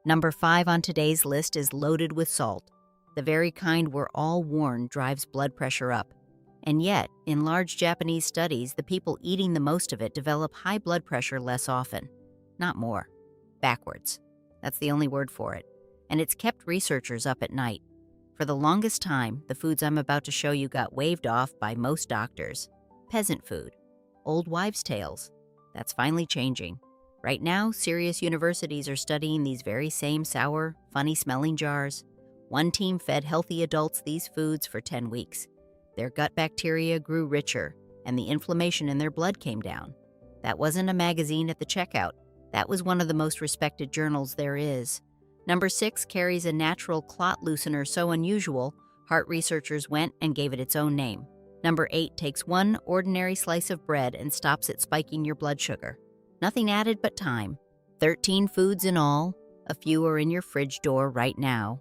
Number 5 on today's list is loaded with salt. The very kind we're all warned drives blood pressure up. And yet, in large Japanese studies, the people eating the most of it develop high blood pressure less often. Not more. Backwards. That's the only word for it. And it's kept researchers up at night. For the longest time, the foods I'm about to show you got waved off by most doctors. Peasant food. Old wives' tales. That's finally changing. Right now, serious universities are studying these very same sour, funny-smelling jars. One team fed healthy adults these foods for 10 weeks. Their gut bacteria grew richer, and the inflammation in their blood came down. That wasn't a magazine at the checkout. That was one of the most respected journals there is. Number 6 carries a natural clot loosener so unusual, heart researchers went and gave it its own name. Number 8 takes one ordinary slice of bread and stops it spiking your blood sugar. Nothing added but time. 13 foods in all. A few are in your fridge door right now.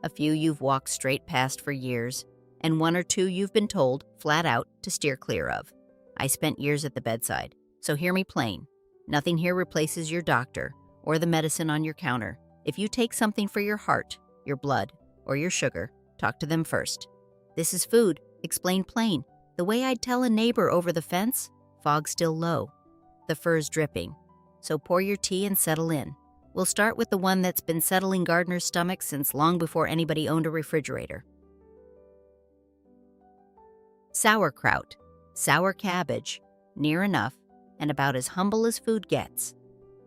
A few you've walked straight past for years. And 1 or 2 you've been told, flat out, to steer clear of. I spent years at the bedside, so hear me plain. Nothing here replaces your doctor or the medicine on your counter. If you take something for your heart, your blood, or your sugar, talk to them first. This is food, explain plain. The way I'd tell a neighbor over the fence, fog still low. The fur's dripping. So pour your tea and settle in. We'll start with the one that's been settling gardeners' stomachs since long before anybody owned a refrigerator. Sauerkraut. Sour cabbage. Near enough, and about as humble as food gets.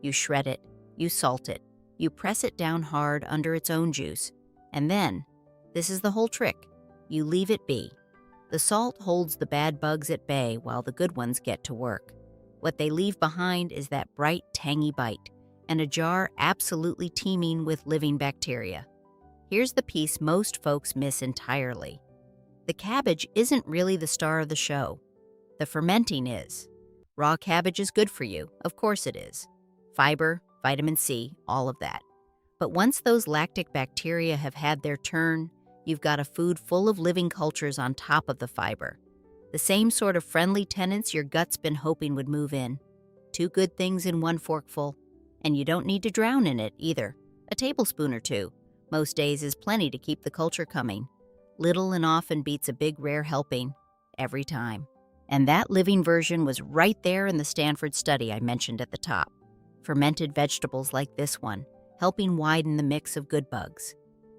You shred it, you salt it, you press it down hard under its own juice, and then, this is the whole trick, you leave it be. The salt holds the bad bugs at bay while the good ones get to work. What they leave behind is that bright, tangy bite, and a jar absolutely teeming with living bacteria. Here's the piece most folks miss entirely. The cabbage isn't really the star of the show. The fermenting is. Raw cabbage is good for you, of course it is. Fiber, vitamin C, all of that. But once those lactic bacteria have had their turn, you've got a food full of living cultures on top of the fiber. The same sort of friendly tenants your gut's been hoping would move in. 2 good things in 1 forkful. And you don't need to drown in it, either. A tablespoon or 2. Most days is plenty to keep the culture coming. Little and often beats a big rare helping. Every time. And that living version was right there in the Stanford study I mentioned at the top. Fermented vegetables like this one, helping widen the mix of good bugs.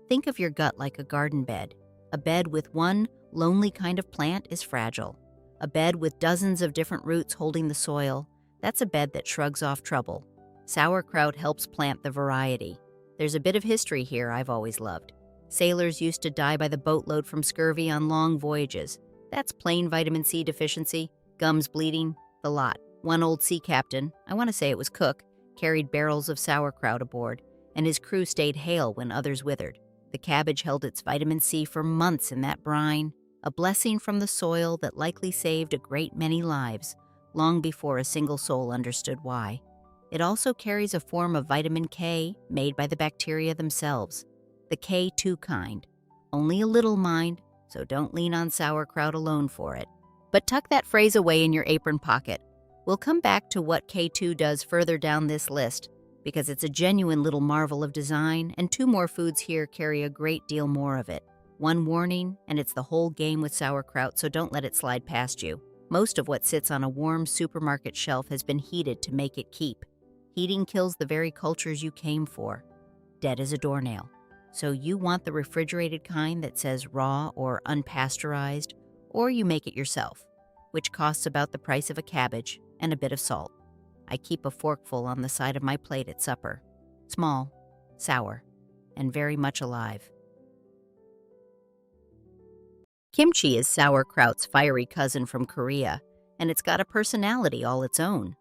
Think of your gut like a garden bed. A bed with one lonely kind of plant is fragile. A bed with dozens of different roots holding the soil, that's a bed that shrugs off trouble. Sauerkraut helps plant the variety. There's a bit of history here I've always loved. Sailors used to die by the boatload from scurvy on long voyages. That's plain vitamin C deficiency, gums bleeding, the lot. One old sea captain, I want to say it was Cook, carried barrels of sauerkraut aboard, and his crew stayed hale when others withered. The cabbage held its vitamin C for months in that brine, a blessing from the soil that likely saved a great many lives, long before a single soul understood why. It also carries a form of vitamin K made by the bacteria themselves, the K2 kind. Only a little, mind, so don't lean on sauerkraut alone for it. But tuck that phrase away in your apron pocket. We'll come back to what K2 does further down this list, because it's a genuine little marvel of design, and 2 more foods here carry a great deal more of it. One warning, and it's the whole game with sauerkraut, so don't let it slide past you. Most of what sits on a warm supermarket shelf has been heated to make it keep. Heating kills the very cultures you came for. Dead as a doornail. So you want the refrigerated kind that says raw or unpasteurized, or you make it yourself, which costs about the price of a cabbage and a bit of salt. I keep a forkful on the side of my plate at supper. Small, sour, and very much alive. Kimchi is sauerkraut's fiery cousin from Korea, and it's got a personality all its own.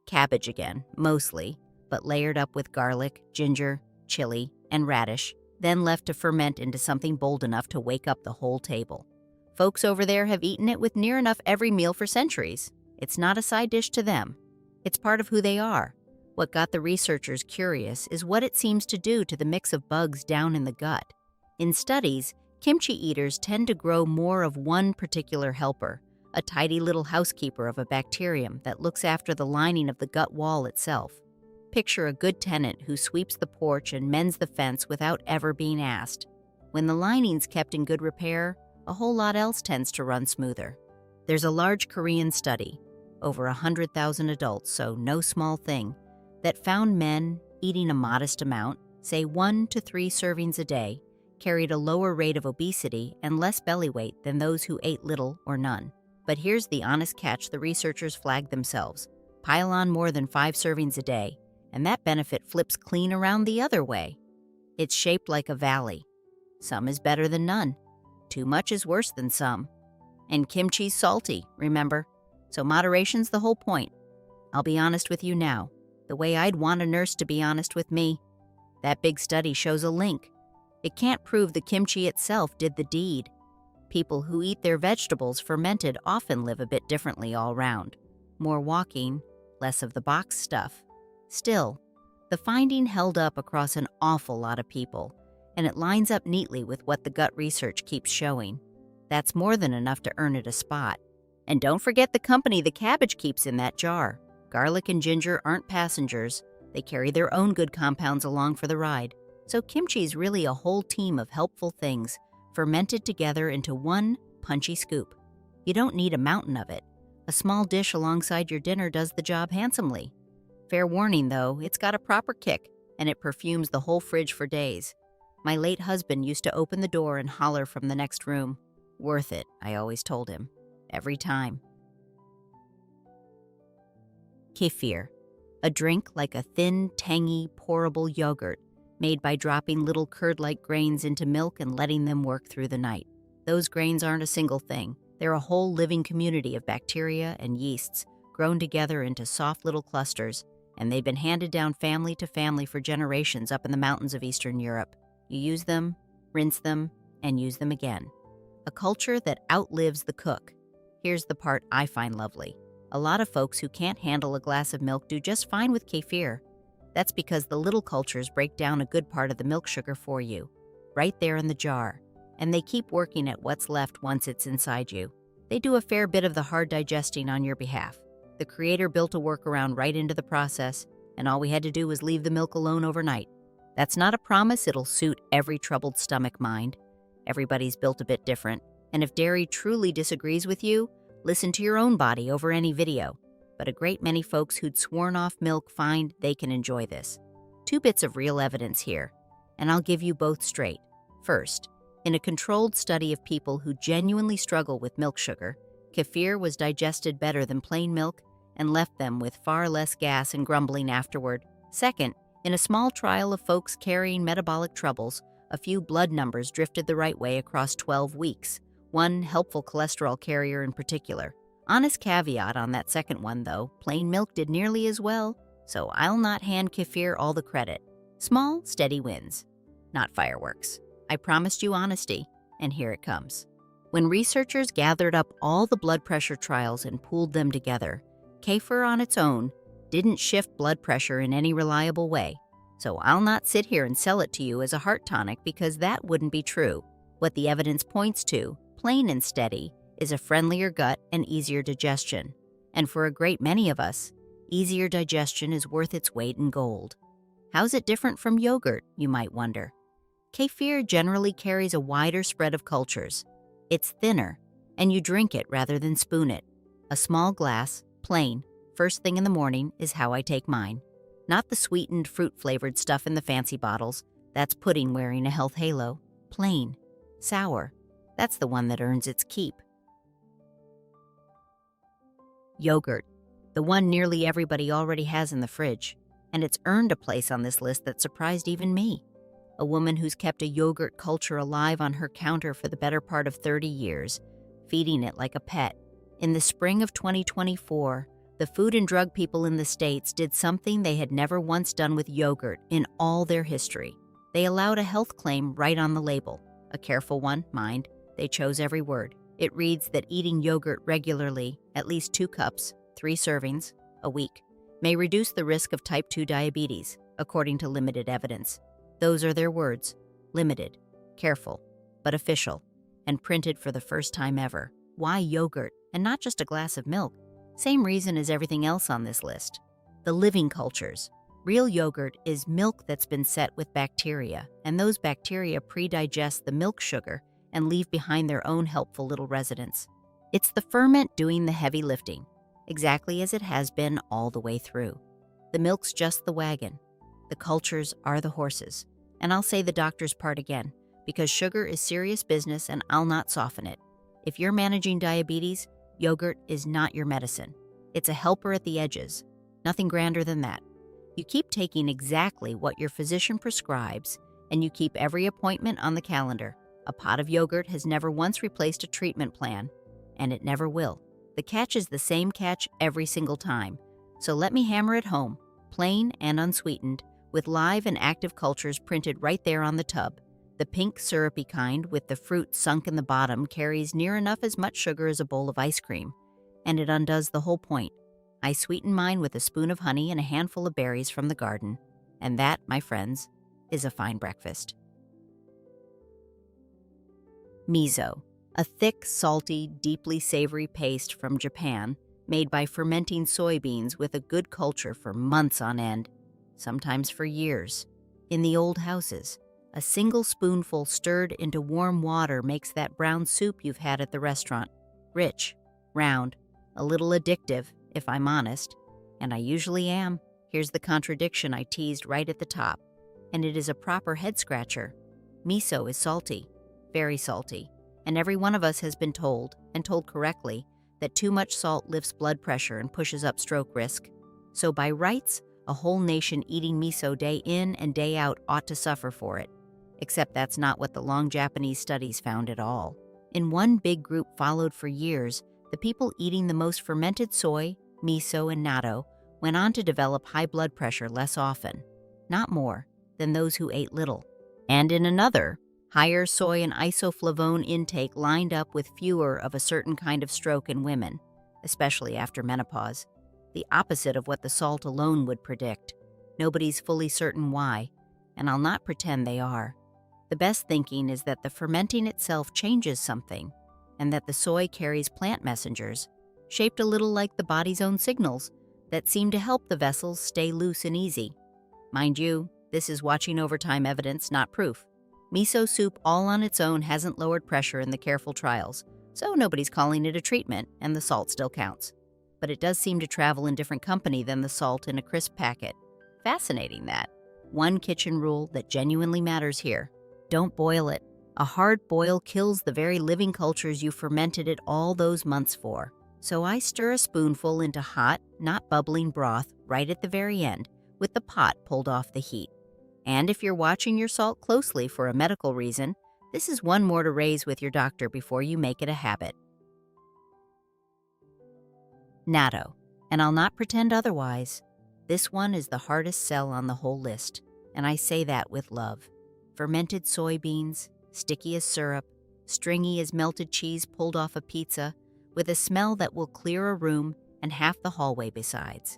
Cabbage again, mostly, but layered up with garlic, ginger, chili, and radish, then left to ferment into something bold enough to wake up the whole table. Folks over there have eaten it with near enough every meal for centuries. It's not a side dish to them. It's part of who they are. What got the researchers curious is what it seems to do to the mix of bugs down in the gut. In studies, kimchi eaters tend to grow more of one particular helper, a tidy little housekeeper of a bacterium that looks after the lining of the gut wall itself. Picture a good tenant who sweeps the porch and mends the fence without ever being asked. When the lining's kept in good repair, a whole lot else tends to run smoother. There's a large Korean study, over 100,000 adults, so no small thing, that found men eating a modest amount, say 1 to 3 servings a day, carried a lower rate of obesity and less belly weight than those who ate little or none. But here's the honest catch the researchers flagged themselves. Pile on more than 5 servings a day, and that benefit flips clean around the other way. It's shaped like a valley. Some is better than none. Too much is worse than some. And kimchi's salty, remember? So moderation's the whole point. I'll be honest with you now, the way I'd want a nurse to be honest with me. That big study shows a link. It can't prove the kimchi itself did the deed. People who eat their vegetables fermented often live a bit differently all round. More walking, less of the box stuff. Still, the finding held up across an awful lot of people, and it lines up neatly with what the gut research keeps showing. That's more than enough to earn it a spot. And don't forget the company the cabbage keeps in that jar. Garlic and ginger aren't passengers. They carry their own good compounds along for the ride. So kimchi's really a whole team of helpful things, fermented together into one punchy scoop. You don't need a mountain of it. A small dish alongside your dinner does the job handsomely. Fair warning, though, it's got a proper kick, and it perfumes the whole fridge for days. My late husband used to open the door and holler from the next room. Worth it, I always told him. Every time. Kefir, a drink like a thin, tangy, pourable yogurt made by dropping little curd-like grains into milk and letting them work through the night. Those grains aren't a single thing. They're a whole living community of bacteria and yeasts grown together into soft little clusters, and they've been handed down family to family for generations up in the mountains of Eastern Europe. You use them, rinse them, and use them again. A culture that outlives the cook. Here's the part I find lovely. A lot of folks who can't handle a glass of milk do just fine with kefir. That's because the little cultures break down a good part of the milk sugar for you, right there in the jar, and they keep working at what's left once it's inside you. They do a fair bit of the hard digesting on your behalf. The creator built a workaround right into the process, and all we had to do was leave the milk alone overnight. That's not a promise it'll suit every troubled stomach mind. Everybody's built a bit different, and if dairy truly disagrees with you, listen to your own body over any video. But a great many folks who'd sworn off milk find they can enjoy this. 2 bits of real evidence here, and I'll give you both straight. First, in a controlled study of people who genuinely struggle with milk sugar, kefir was digested better than plain milk and left them with far less gas and grumbling afterward. Second, in a small trial of folks carrying metabolic troubles, a few blood numbers drifted the right way across 12 weeks, one helpful cholesterol carrier in particular. Honest caveat on that second one, though, plain milk did nearly as well, so I'll not hand kefir all the credit. Small, steady wins, not fireworks. I promised you honesty, and here it comes. When researchers gathered up all the blood pressure trials and pooled them together, kefir on its own didn't shift blood pressure in any reliable way. So I'll not sit here and sell it to you as a heart tonic because that wouldn't be true. What the evidence points to, plain and steady, is a friendlier gut and easier digestion. And for a great many of us, easier digestion is worth its weight in gold. How's it different from yogurt, you might wonder? Kefir generally carries a wider spread of cultures. It's thinner, and you drink it rather than spoon it. A small glass, plain, first thing in the morning is how I take mine. Not the sweetened, fruit-flavored stuff in the fancy bottles. That's pudding wearing a health halo. Plain, sour. That's the one that earns its keep. Yogurt, the one nearly everybody already has in the fridge, and it's earned a place on this list that surprised even me. A woman who's kept a yogurt culture alive on her counter for the better part of 30 years, feeding it like a pet. In the spring of 2024, the Food and Drug people in the States did something they had never once done with yogurt in all their history. They allowed a health claim right on the label. A careful one, mind. They chose every word. It reads that eating yogurt regularly, at least 2 cups, 3 servings, a week, may reduce the risk of type 2 diabetes, according to limited evidence. Those are their words. Limited, careful, but official, and printed for the first time ever. Why yogurt, and not just a glass of milk? Same reason as everything else on this list. The living cultures. Real yogurt is milk that's been set with bacteria, and those bacteria pre-digest the milk sugar and leave behind their own helpful little residents. It's the ferment doing the heavy lifting, exactly as it has been all the way through. The milk's just the wagon. The cultures are the horses. And I'll say the doctor's part again, because sugar is serious business and I'll not soften it. If you're managing diabetes, yogurt is not your medicine. It's a helper at the edges. Nothing grander than that. You keep taking exactly what your physician prescribes, and you keep every appointment on the calendar. A pot of yogurt has never once replaced a treatment plan, and it never will. The catch is the same catch every single time. So let me hammer it home, plain and unsweetened, with live and active cultures printed right there on the tub. The pink syrupy kind with the fruit sunk in the bottom carries near enough as much sugar as a bowl of ice cream, and it undoes the whole point. I sweeten mine with a spoon of honey and a handful of berries from the garden, and that, my friends, is a fine breakfast. Miso, a thick, salty, deeply savory paste from Japan made by fermenting soybeans with a good culture for months on end, sometimes for years. In the old houses, a single spoonful stirred into warm water makes that brown soup you've had at the restaurant. Rich, round, a little addictive, if I'm honest, and I usually am. Here's the contradiction I teased right at the top, and it is a proper head-scratcher. Miso is salty, very salty, and every one of us has been told, and told correctly, that too much salt lifts blood pressure and pushes up stroke risk. So by rights, a whole nation eating miso day in and day out ought to suffer for it. Except that's not what the long Japanese studies found at all. In one big group followed for years, the people eating the most fermented soy, miso, and natto went on to develop high blood pressure less often, not more, than those who ate little. And in another, higher soy and isoflavone intake lined up with fewer of a certain kind of stroke in women, especially after menopause, the opposite of what the salt alone would predict. Nobody's fully certain why, and I'll not pretend they are. The best thinking is that the fermenting itself changes something, and that the soy carries plant messengers, shaped a little like the body's own signals, that seem to help the vessels stay loose and easy. Mind you, this is watching over time evidence, not proof. Miso soup all on its own hasn't lowered pressure in the careful trials, so nobody's calling it a treatment, and the salt still counts. But it does seem to travel in different company than the salt in a crisp packet. Fascinating that. One kitchen rule that genuinely matters here: don't boil it. A hard boil kills the very living cultures you fermented it all those months for. So I stir a spoonful into hot, not bubbling broth right at the very end, with the pot pulled off the heat. And if you're watching your salt closely for a medical reason, this is one more to raise with your doctor before you make it a habit. Natto, and I'll not pretend otherwise. This one is the hardest sell on the whole list, and I say that with love. Fermented soybeans, sticky as syrup, stringy as melted cheese pulled off a pizza, with a smell that will clear a room and half the hallway besides.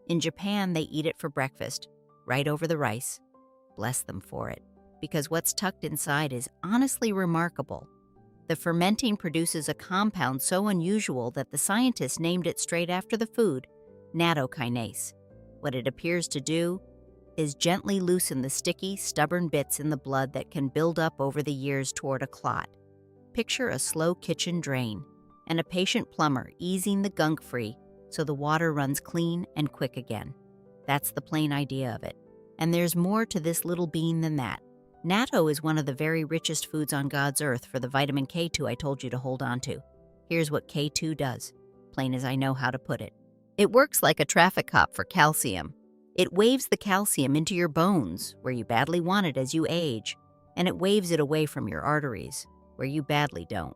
In Japan, they eat it for breakfast, right over the rice. Bless them for it, because what's tucked inside is honestly remarkable. The fermenting produces a compound so unusual that the scientists named it straight after the food, nattokinase. What it appears to do is gently loosen the sticky, stubborn bits in the blood that can build up over the years toward a clot. Picture a slow kitchen drain and a patient plumber easing the gunk free so the water runs clean and quick again. That's the plain idea of it. And there's more to this little bean than that. Natto is one of the very richest foods on God's earth for the vitamin K2 I told you to hold on to. Here's what K2 does, plain as I know how to put it. It works like a traffic cop for calcium. It waves the calcium into your bones, where you badly want it as you age, and it waves it away from your arteries, where you badly don't.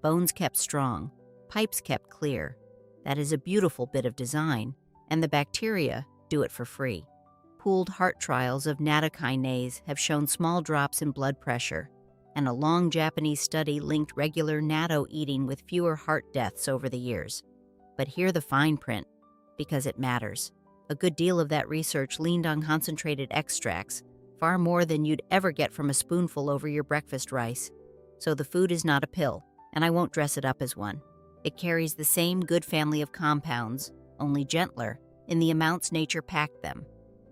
Bones kept strong, pipes kept clear. That is a beautiful bit of design, and the bacteria do it for free. Pooled heart trials of nattokinase have shown small drops in blood pressure, and a long Japanese study linked regular natto eating with fewer heart deaths over the years. But hear the fine print, because it matters. A good deal of that research leaned on concentrated extracts, far more than you'd ever get from a spoonful over your breakfast rice. So the food is not a pill, and I won't dress it up as one. It carries the same good family of compounds, only gentler, in the amounts nature packed them.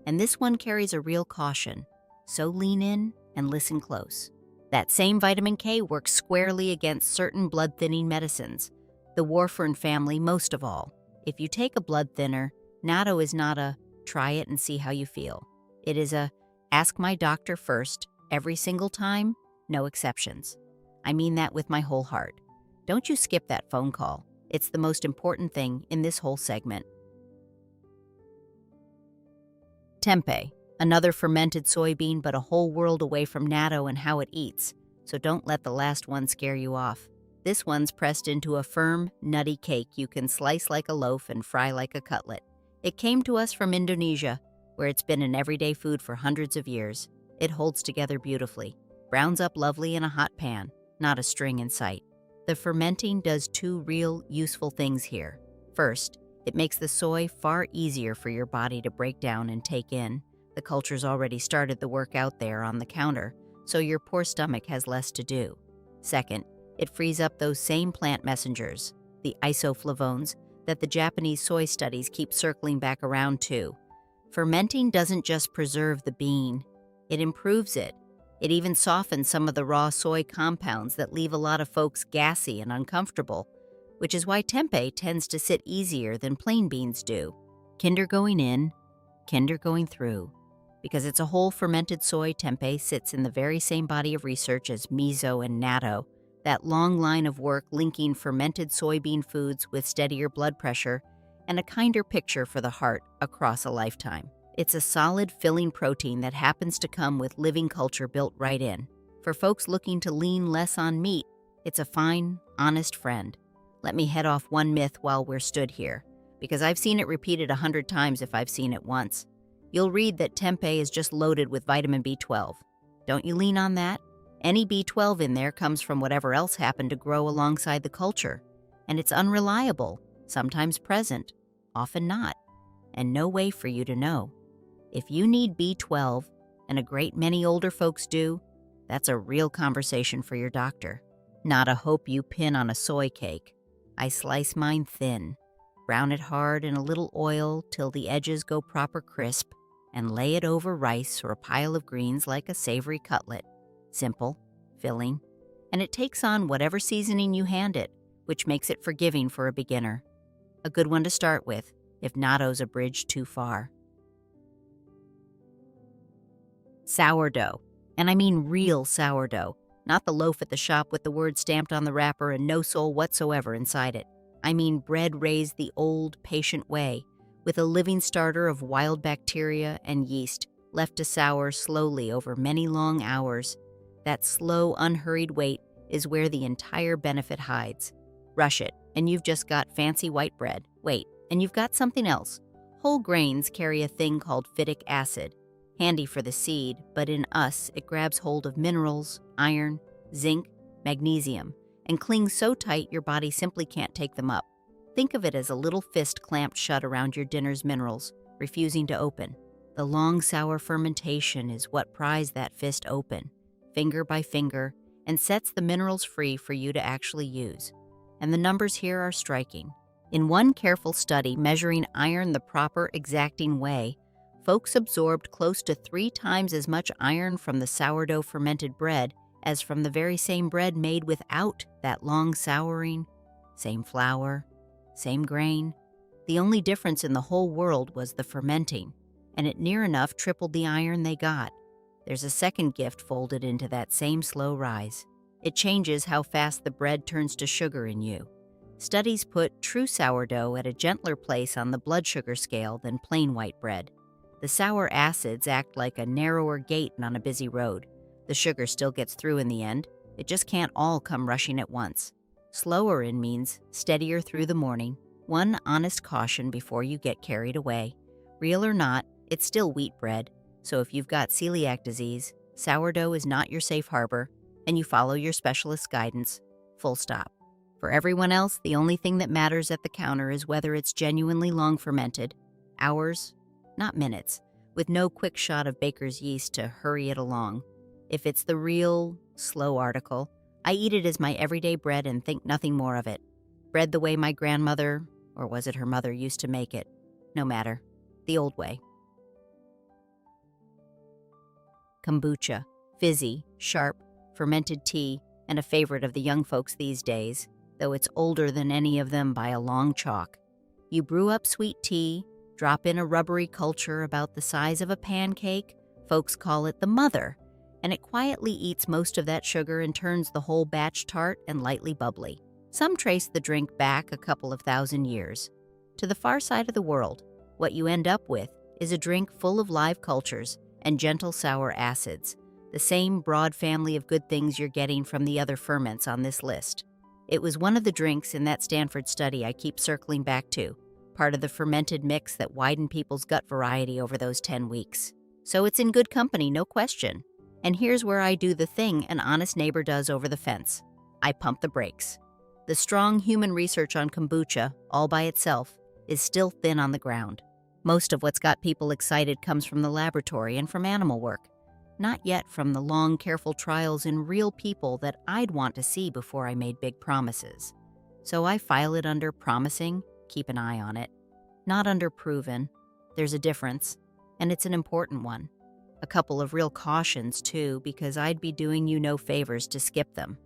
And this one carries a real caution, so lean in and listen close. That same vitamin K works squarely against certain blood-thinning medicines, the warfarin family most of all. If you take a blood thinner, Natto is not a try it and see how you feel. It is a ask my doctor first, every single time, no exceptions. I mean that with my whole heart. Don't you skip that phone call. It's the most important thing in this whole segment. Tempeh, another fermented soybean but a whole world away from natto and how it eats, so don't let the last one scare you off. This one's pressed into a firm, nutty cake you can slice like a loaf and fry like a cutlet. It came to us from Indonesia, where it's been an everyday food for hundreds of years. It holds together beautifully, browns up lovely in a hot pan, not a string in sight. The fermenting does two real, useful things here. First, it makes the soy far easier for your body to break down and take in. The culture's already started the work out there on the counter, so your poor stomach has less to do. Second, it frees up those same plant messengers, the isoflavones, that the Japanese soy studies keep circling back around to. Fermenting doesn't just preserve the bean, it improves it. It even softens some of the raw soy compounds that leave a lot of folks gassy and uncomfortable, which is why tempeh tends to sit easier than plain beans do. Kinder going in, kinder going through. Because it's a whole fermented soy, tempeh sits in the very same body of research as miso and natto, that long line of work linking fermented soybean foods with steadier blood pressure and a kinder picture for the heart across a lifetime. It's a solid, filling protein that happens to come with living culture built right in. For folks looking to lean less on meat, it's a fine, honest friend. Let me head off one myth while we're stood here, because I've seen it repeated 100 times if I've seen it once. You'll read that tempeh is just loaded with vitamin B12. Don't you lean on that? Any B12 in there comes from whatever else happened to grow alongside the culture, and it's unreliable, sometimes present, often not, and no way for you to know. If you need B12, and a great many older folks do, that's a real conversation for your doctor. Not a hope you pin on a soy cake. I slice mine thin, brown it hard in a little oil till the edges go proper crisp, and lay it over rice or a pile of greens like a savory cutlet. Simple, filling, and it takes on whatever seasoning you hand it, which makes it forgiving for a beginner. A good one to start with, if natto's a bridge too far. Sourdough, and I mean real sourdough, not the loaf at the shop with the word stamped on the wrapper and no soul whatsoever inside it. I mean bread raised the old, patient way, with a living starter of wild bacteria and yeast, left to sour slowly over many long hours. That slow, unhurried wait is where the entire benefit hides. Rush it, and you've just got fancy white bread. Wait, and you've got something else. Whole grains carry a thing called phytic acid, handy for the seed, but in us it grabs hold of minerals, iron, zinc, magnesium, and clings so tight your body simply can't take them up. Think of it as a little fist clamped shut around your dinner's minerals, refusing to open. The long, sour fermentation is what pries that fist open, finger by finger, and sets the minerals free for you to actually use. And the numbers here are striking. In one careful study measuring iron the proper, exacting way, folks absorbed close to 3 times as much iron from the sourdough fermented bread as from the very same bread made without that long souring. Same flour, same grain. The only difference in the whole world was the fermenting, and it near enough tripled the iron they got. There's a second gift folded into that same slow rise. It changes how fast the bread turns to sugar in you. Studies put true sourdough at a gentler place on the blood sugar scale than plain white bread. The sour acids act like a narrower gate on a busy road. The sugar still gets through in the end. It just can't all come rushing at once. Slower in means steadier through the morning. One honest caution before you get carried away. Real or not, it's still wheat bread. So if you've got celiac disease, sourdough is not your safe harbor, and you follow your specialist's guidance. Full stop. For everyone else, the only thing that matters at the counter is whether it's genuinely long fermented. Hours, not minutes, with no quick shot of baker's yeast to hurry it along. If it's the real, slow article, I eat it as my everyday bread and think nothing more of it. Bread the way my grandmother, or was it her mother, used to make it. No matter. The old way. kombucha, fizzy, sharp, fermented tea, and a favorite of the young folks these days, though it's older than any of them by a long chalk. You brew up sweet tea, drop in a rubbery culture about the size of a pancake, folks call it the mother, and it quietly eats most of that sugar and turns the whole batch tart and lightly bubbly. Some trace the drink back a couple of thousand years. To the far side of the world, what you end up with is a drink full of live cultures and gentle sour acids, the same broad family of good things you're getting from the other ferments on this list. It was one of the drinks in that Stanford study I keep circling back to, part of the fermented mix that widened people's gut variety over those 10 weeks. So it's in good company, no question. And here's where I do the thing an honest neighbor does over the fence. I pump the brakes. The strong human research on kombucha, all by itself, is still thin on the ground. Most of what's got people excited comes from the laboratory and from animal work, not yet from the long, careful trials in real people that I'd want to see before I made big promises. So I file it under promising, keep an eye on it, not under proven. There's a difference, and it's an important one. A couple of real cautions, too, because I'd be doing you no favors to skip them.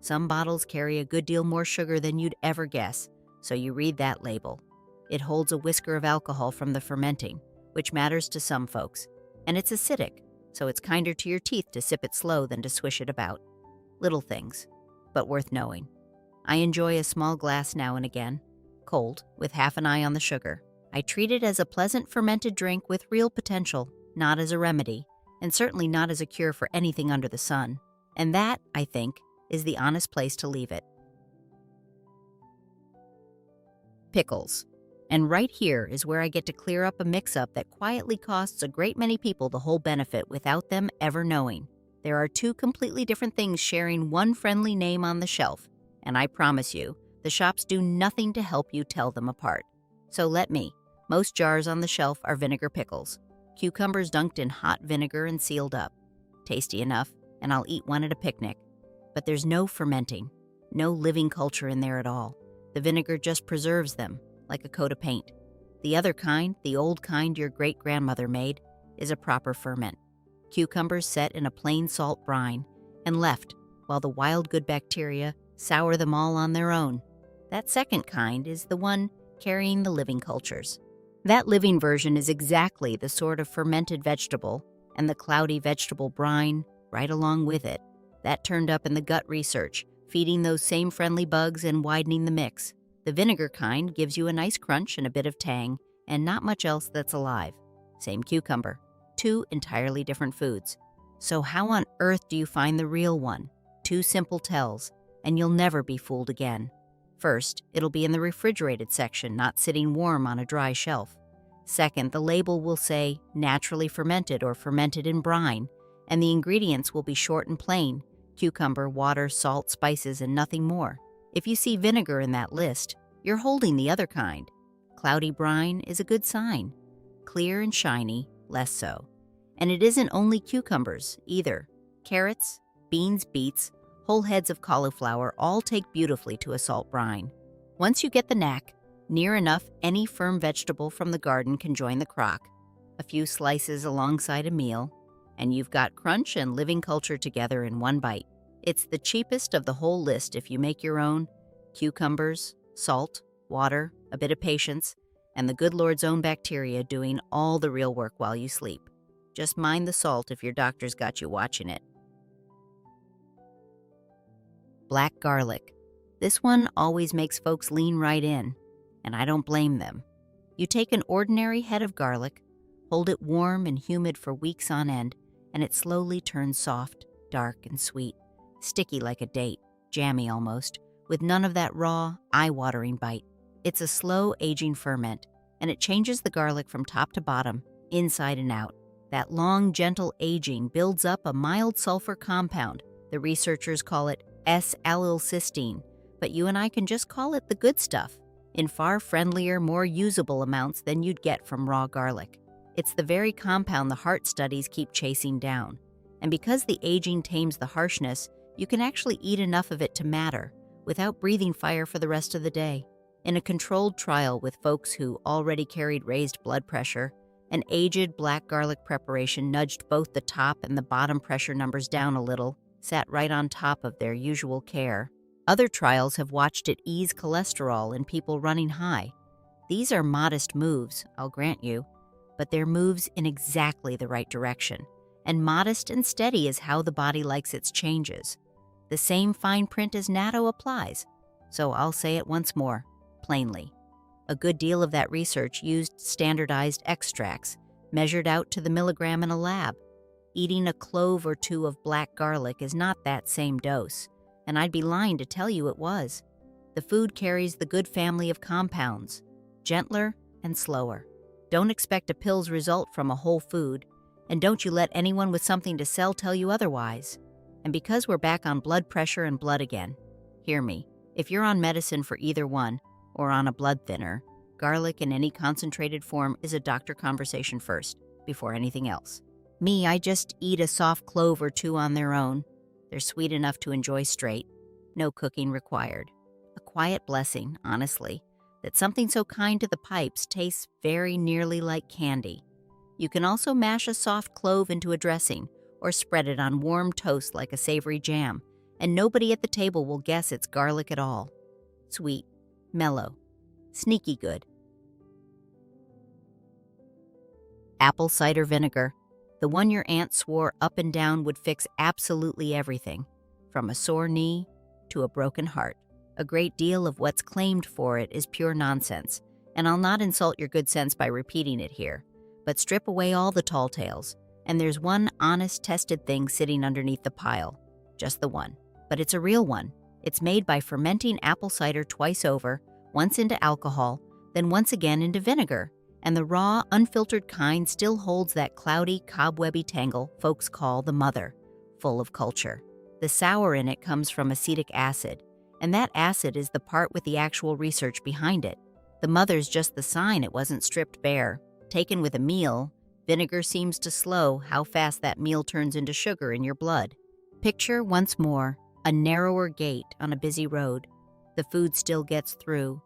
Some bottles carry a good deal more sugar than you'd ever guess, so you read that label. It holds a whisker of alcohol from the fermenting, which matters to some folks, and it's acidic, so it's kinder to your teeth to sip it slow than to swish it about. Little things, but worth knowing. I enjoy a small glass now and again, cold, with half an eye on the sugar. I treat it as a pleasant fermented drink with real potential, not as a remedy, and certainly not as a cure for anything under the sun. And that, I think, is the honest place to leave it. Pickles. And right here is where I get to clear up a mix-up that quietly costs a great many people the whole benefit without them ever knowing. There are two completely different things sharing one friendly name on the shelf, and I promise you, the shops do nothing to help you tell them apart. So let me. Most jars on the shelf are vinegar pickles. Cucumbers dunked in hot vinegar and sealed up. Tasty enough, and I'll eat one at a picnic. But there's no fermenting, no living culture in there at all. The vinegar just preserves them, like a coat of paint. The other kind, the old kind your great-grandmother made, is a proper ferment. Cucumbers set in a plain salt brine and left while the wild good bacteria sour them all on their own. That second kind is the one carrying the living cultures. That living version is exactly the sort of fermented vegetable and the cloudy vegetable brine right along with it. That turned up in the gut research, feeding those same friendly bugs and widening the mix. The vinegar kind gives you a nice crunch and a bit of tang, and not much else that's alive. Same cucumber. Two entirely different foods. So how on earth do you find the real one? Two simple tells, and you'll never be fooled again. First, it'll be in the refrigerated section, not sitting warm on a dry shelf. Second, the label will say naturally fermented or fermented in brine, and the ingredients will be short and plain: cucumber, water, salt, spices, and nothing more. If you see vinegar in that list, you're holding the other kind. Cloudy brine is a good sign. Clear and shiny, less so. And it isn't only cucumbers, either. Carrots, beans, beets, whole heads of cauliflower all take beautifully to a salt brine. Once you get the knack, near enough any firm vegetable from the garden can join the crock. A few slices alongside a meal, and you've got crunch and living culture together in one bite. It's the cheapest of the whole list if you make your own. Cucumbers, salt, water, a bit of patience, and the good Lord's own bacteria doing all the real work while you sleep. Just mind the salt if your doctor's got you watching it. Black garlic. This one always makes folks lean right in, and I don't blame them. You take an ordinary head of garlic, hold it warm and humid for weeks on end, and it slowly turns soft, dark, and sweet, sticky like a date, jammy almost, with none of that raw, eye-watering bite. It's a slow aging ferment, and it changes the garlic from top to bottom, inside and out. That long, gentle aging builds up a mild sulfur compound. The researchers call it S-allylcysteine, but you and I can just call it the good stuff, in far friendlier, more usable amounts than you'd get from raw garlic. It's the very compound the heart studies keep chasing down. And because the aging tames the harshness, you can actually eat enough of it to matter, without breathing fire for the rest of the day. In a controlled trial with folks who already carried raised blood pressure, An aged black garlic preparation nudged both the top and the bottom pressure numbers down a little, sat right on top of their usual care. Other trials have watched it ease cholesterol in people running high. These are modest moves, I'll grant you, but they're moves in exactly the right direction. And modest and steady is how the body likes its changes. The same fine print as Natto applies. So I'll say it once more, plainly. A good deal of that research used standardized extracts, measured out to the milligram in a lab. Eating a clove or two of black garlic is not that same dose, and I'd be lying to tell you it was. The food carries the good family of compounds, gentler and slower. Don't expect a pill's result from a whole food, and don't you let anyone with something to sell tell you otherwise. And because we're back on blood pressure and blood again, hear me, if you're on medicine for either one, or on a blood thinner, garlic in any concentrated form is a doctor conversation first, before anything else. Me, I just eat a soft clove or two on their own. They're sweet enough to enjoy straight. No cooking required. A quiet blessing, honestly, that something so kind to the pipes tastes very nearly like candy. You can also mash a soft clove into a dressing, or spread it on warm toast like a savory jam, and nobody at the table will guess it's garlic at all. Sweet, mellow, sneaky good. Apple cider vinegar. The one your aunt swore up and down would fix absolutely everything, from a sore knee to a broken heart. A great deal of what's claimed for it is pure nonsense, and I'll not insult your good sense by repeating it here, but strip away all the tall tales, and there's one honest, tested thing sitting underneath the pile. Just the one. But it's a real one. It's made by fermenting apple cider twice over, once into alcohol, then once again into vinegar, and the raw, unfiltered kind still holds that cloudy, cobwebby tangle folks call the mother, full of culture. The sour in it comes from acetic acid, and that acid is the part with the actual research behind it. The mother's just the sign it wasn't stripped bare. Taken with a meal, vinegar seems to slow how fast that meal turns into sugar in your blood. Picture, once more, a narrower gate on a busy road. The food still gets through,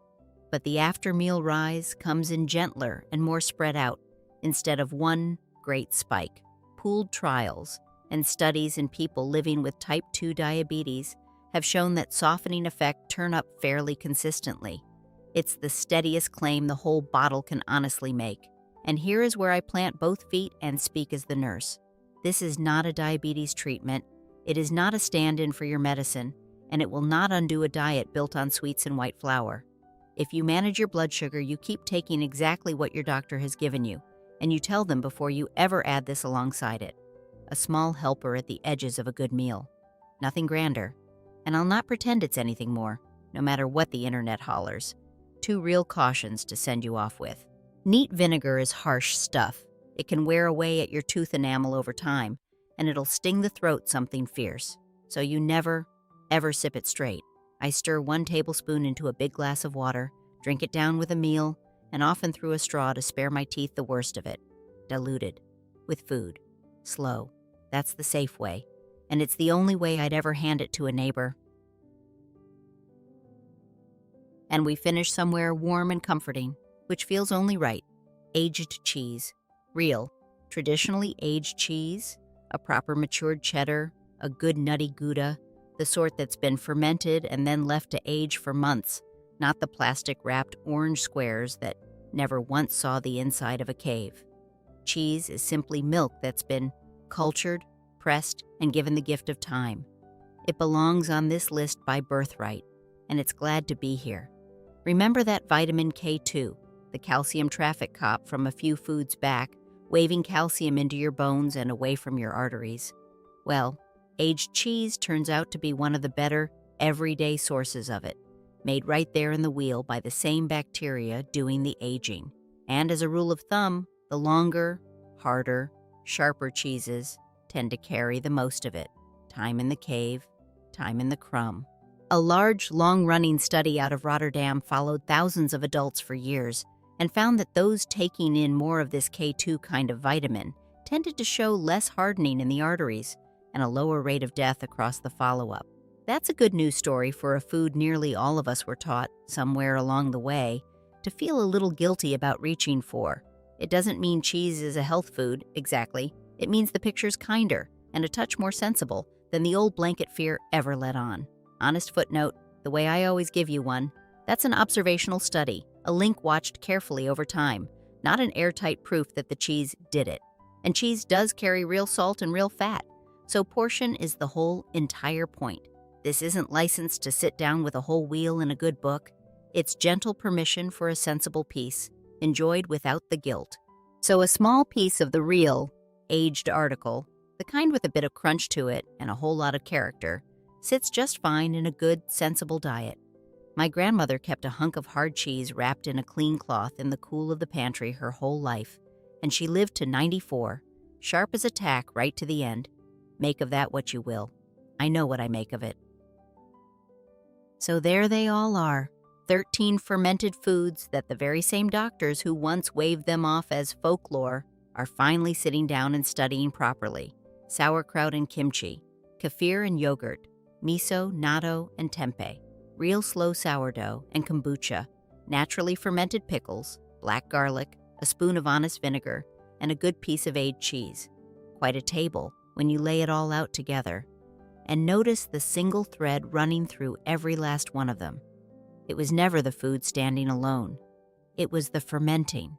but the after-meal rise comes in gentler and more spread out, instead of one great spike. Pooled trials and studies in people living with type 2 diabetes have shown that softening effects turn up fairly consistently. It's the steadiest claim the whole bottle can honestly make. And here is where I plant both feet and speak as the nurse. This is not a diabetes treatment. It is not a stand-in for your medicine, and it will not undo a diet built on sweets and white flour. If you manage your blood sugar, you keep taking exactly what your doctor has given you, and you tell them before you ever add this alongside it. A small helper at the edges of a good meal. Nothing grander. And I'll not pretend it's anything more, no matter what the internet hollers. 2 real cautions to send you off with. Neat vinegar is harsh stuff. It can wear away at your tooth enamel over time, and it'll sting the throat something fierce. So you never, ever sip it straight. I stir 1 tablespoon into a big glass of water, drink it down with a meal, and often through a straw to spare my teeth the worst of it. Diluted. With food. Slow. That's the safe way. And it's the only way I'd ever hand it to a neighbor. And we finish somewhere warm and comforting, which feels only right. Aged cheese. Real, traditionally aged cheese, a proper matured cheddar, a good nutty Gouda, the sort that's been fermented and then left to age for months, not the plastic-wrapped orange squares that never once saw the inside of a cave. Cheese is simply milk that's been cultured, pressed, and given the gift of time. It belongs on this list by birthright, and it's glad to be here. Remember that vitamin K2, the calcium traffic cop from a few foods back, waving calcium into your bones and away from your arteries? Well, aged cheese turns out to be one of the better, everyday sources of it, made right there in the wheel by the same bacteria doing the aging. And as a rule of thumb, the longer, harder, sharper cheeses tend to carry the most of it. Time in the cave, time in the crumb. A large, long-running study out of Rotterdam followed thousands of adults for years and found that those taking in more of this K2 kind of vitamin tended to show less hardening in the arteries and a lower rate of death across the follow-up. That's a good news story for a food nearly all of us were taught, somewhere along the way, to feel a little guilty about reaching for. It doesn't mean cheese is a health food, exactly. It means the picture's kinder and a touch more sensible than the old blanket fear ever let on. Honest footnote, the way I always give you one, that's an observational study, a link watched carefully over time, not an airtight proof that the cheese did it. And cheese does carry real salt and real fat, so portion is the whole entire point. This isn't licensed to sit down with a whole wheel in a good book. It's gentle permission for a sensible piece, enjoyed without the guilt. So a small piece of the real, aged article, the kind with a bit of crunch to it and a whole lot of character, sits just fine in a good, sensible diet. My grandmother kept a hunk of hard cheese wrapped in a clean cloth in the cool of the pantry her whole life, and she lived to 94, sharp as a tack right to the end. Make of that what you will. I know what I make of it. So there they all are, 13 fermented foods that the very same doctors who once waved them off as folklore are finally sitting down and studying properly. Sauerkraut and kimchi, kefir and yogurt, miso, natto, and tempeh, real slow sourdough and kombucha, naturally fermented pickles, black garlic, a spoon of honest vinegar, and a good piece of aged cheese. Quite a table when you lay it all out together. And notice the single thread running through every last one of them. It was never the food standing alone. It was the fermenting,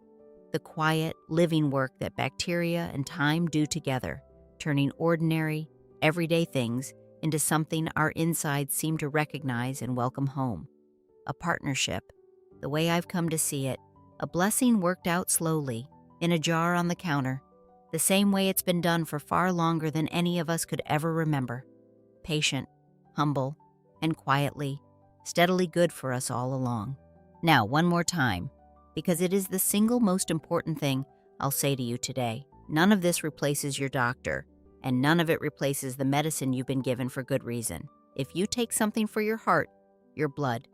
the quiet, living work that bacteria and time do together, turning ordinary, everyday things into something our insides seem to recognize and welcome home. A partnership, the way I've come to see it, a blessing worked out slowly, in a jar on the counter, the same way it's been done for far longer than any of us could ever remember. Patient, humble, and quietly, steadily good for us all along. Now, one more time, because it is the single most important thing I'll say to you today. None of this replaces your doctor, and none of it replaces the medicine you've been given for good reason. If you take something for your heart, your blood,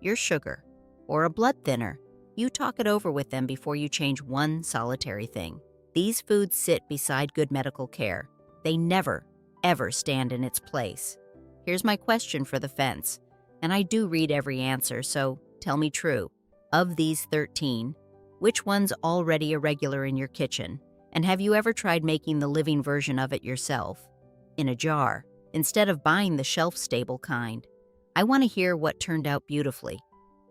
your sugar, or a blood thinner, you talk it over with them before you change one solitary thing. These foods sit beside good medical care. They never, ever stand in its place. Here's my question for the fence, and I do read every answer, so tell me true. Of these 13, which one's already a regular in your kitchen? And have you ever tried making the living version of it yourself? In a jar, instead of buying the shelf-stable kind. I want to hear what turned out beautifully,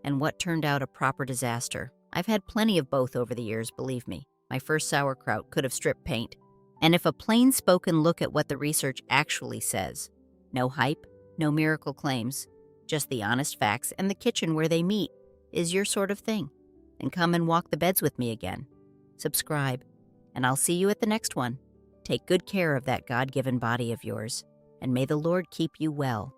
and what turned out a proper disaster. I've had plenty of both over the years, believe me. My first sauerkraut could have stripped paint. And if a plain-spoken look at what the research actually says, no hype, no miracle claims, just the honest facts and the kitchen where they meet, is your sort of thing, then come and walk the beds with me again. Subscribe, and I'll see you at the next one. Take good care of that God-given body of yours, and may the Lord keep you well.